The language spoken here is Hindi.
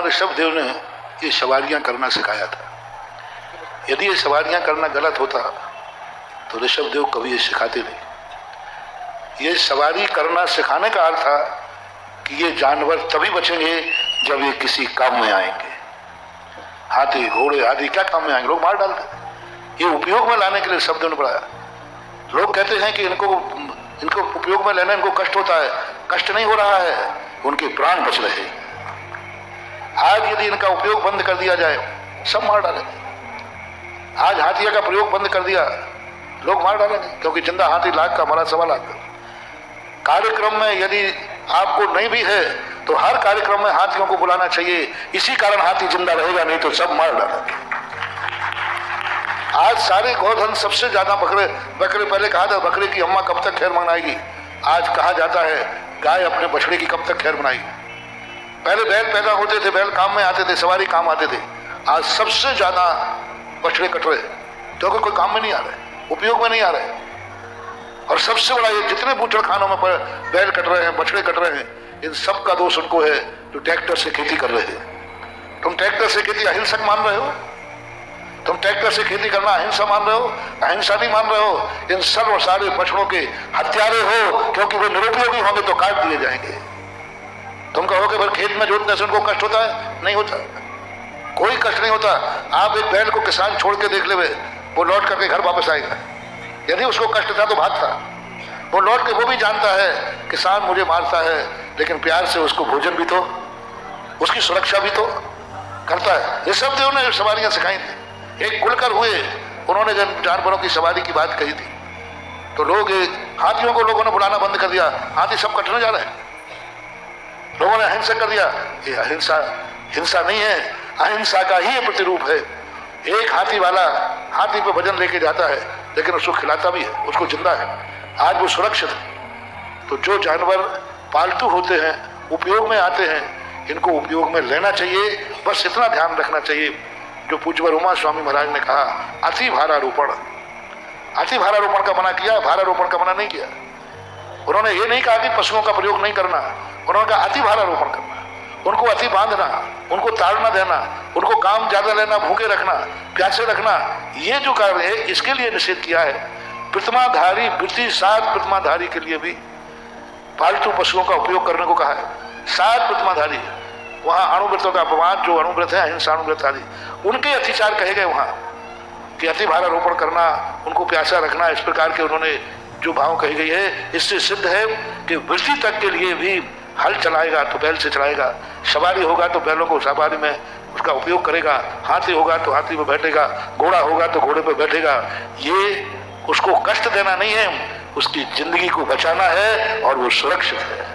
भगवान ऋषभ देव ने ये सवारियां करना सिखाया था। यदि ये सवारियां करना गलत होता तो ऋषभ देव कभी ये सिखाते नहीं। ये सवारी करना सिखाने का अर्थ था कि ये जानवर तभी बचेंगे जब ये किसी काम में आएंगे। हाथी घोड़े आदि क्या काम में आएंगे? लोग मार डालते। ये उपयोग में लाने के लिए शब्द ने पढ़ाया। लोग कहते हैं कि इनको उपयोग में लेना इनको कष्ट होता है। कष्ट नहीं हो रहा है, उनके प्राण बच रहे। आज यदि इनका उपयोग बंद कर दिया जाए सब मार डालेंगे। आज हाथिया का प्रयोग बंद कर दिया लोग मार डालेंगे, क्योंकि जिंदा हाथी लाख का मरा 1.25 लाख। कार्यक्रम में यदि आपको नहीं भी है तो हर कार्यक्रम में हाथियों को बुलाना चाहिए। इसी कारण हाथी जिंदा रहेगा, नहीं तो सब मार डालेंगे। आज सारे गोधन सबसे ज्यादा बकरे पहले कहा था बकरे की अम्मा कब तक खैर मनाएगी, आज कहा जाता है गाय अपने बछड़े की कब तक खैर मनाएगी। पहले बैल पैदा होते थे, बैल काम में आते थे, सवारी काम आते थे। आज सबसे ज्यादा बछड़े कट रहे क्योंकि कोई काम में नहीं आ रहे, उपयोग में नहीं आ रहे। और सबसे बड़ा ये जितने बूचड़ खानों में बैल कट रहे हैं, बछड़े कट रहे हैं, इन सब का दोष उनको है जो ट्रैक्टर से खेती कर रहे हैं। तुम ट्रैक्टर से खेती अहिंसक मान रहे हो, तुम ट्रैक्टर से खेती करना अहिंसा मान रहे हो, अहिंसा नहीं मान रहे हो। इन सर्व सारे बछड़ों के हत्यारे हो, क्योंकि वे निरुपयोगी होंगे तो काट दिए जाएंगे। तुम कहोगे भाई खेत में जोतने से उनको कष्ट होता है? नहीं होता, कोई कष्ट नहीं होता। आप एक बैल को किसान छोड़ के देख ले, वो लौट करके घर वापस आएगा। यदि उसको कष्ट था तो भागता, वो लौट के वो भी जानता है किसान मुझे मारता है, लेकिन प्यार से उसको भोजन भी तो, उसकी सुरक्षा भी तो करता है। ये सब देव ने सवारियां सिखाई थी। एक कुलकर हुए, उन्होंने जब जानवरों की सवारी की बात कही थी तो लोग हाथियों को लोगों ने बुलाना बंद कर दिया। हाथी सब कटने जा रहे हैं, लोगों ने अहिंसा कर दिया। ये अहिंसा हिंसा नहीं है, अहिंसा का ही प्रतिरूप है। एक हाथी वाला हाथी पे वजन लेके जाता है, लेकिन उसको खिलाता भी है, उसको जिंदा है। आज वो सुरक्षित है। तो जो जानवर पालतू होते हैं, उपयोग में आते हैं, इनको उपयोग में लेना चाहिए। बस इतना ध्यान रखना चाहिए जो पूज्यवर उमा स्वामी महाराज ने कहा, अति भारारोपण। अति भारारोपण का मना किया, भारारोपण का मना नहीं किया। उन्होंने ये नहीं कहा कि पशुओं का प्रयोग नहीं करना, उन्होंने कहा अति भारारोपण करना, उनको अति बांधना, उनको ताड़ना देना, उनको काम ज्यादा लेना, भूखे रखना, प्यासे रखना, ये जो कार्य है इसके लिए निषेध किया है। प्रतिमाधारी वृत्ति 7 प्रतिमाधारी के लिए भी पालतू पशुओं का उपयोग करने को कहा है। 7 प्रतिमाधारी, वहां अणुव्रतों का अपवाद, जो अणुव्रत है अहिंसा अणुव्रत आदि, उनके अतिचार कहे गए वहां कि अति भारारोपण करना, उनको प्यासा रखना, इस प्रकार के उन्होंने जो भाव कही गई है। इससे सिद्ध है कि वृत्ति तक के लिए भी हल चलाएगा तो बैल से चलाएगा, सवारी होगा तो बैलों को सवारी में उसका उपयोग करेगा, हाथी होगा तो हाथी पे बैठेगा, घोड़ा होगा तो घोड़े पे बैठेगा। ये उसको कष्ट देना नहीं है, उसकी जिंदगी को बचाना है और वो सुरक्षित है।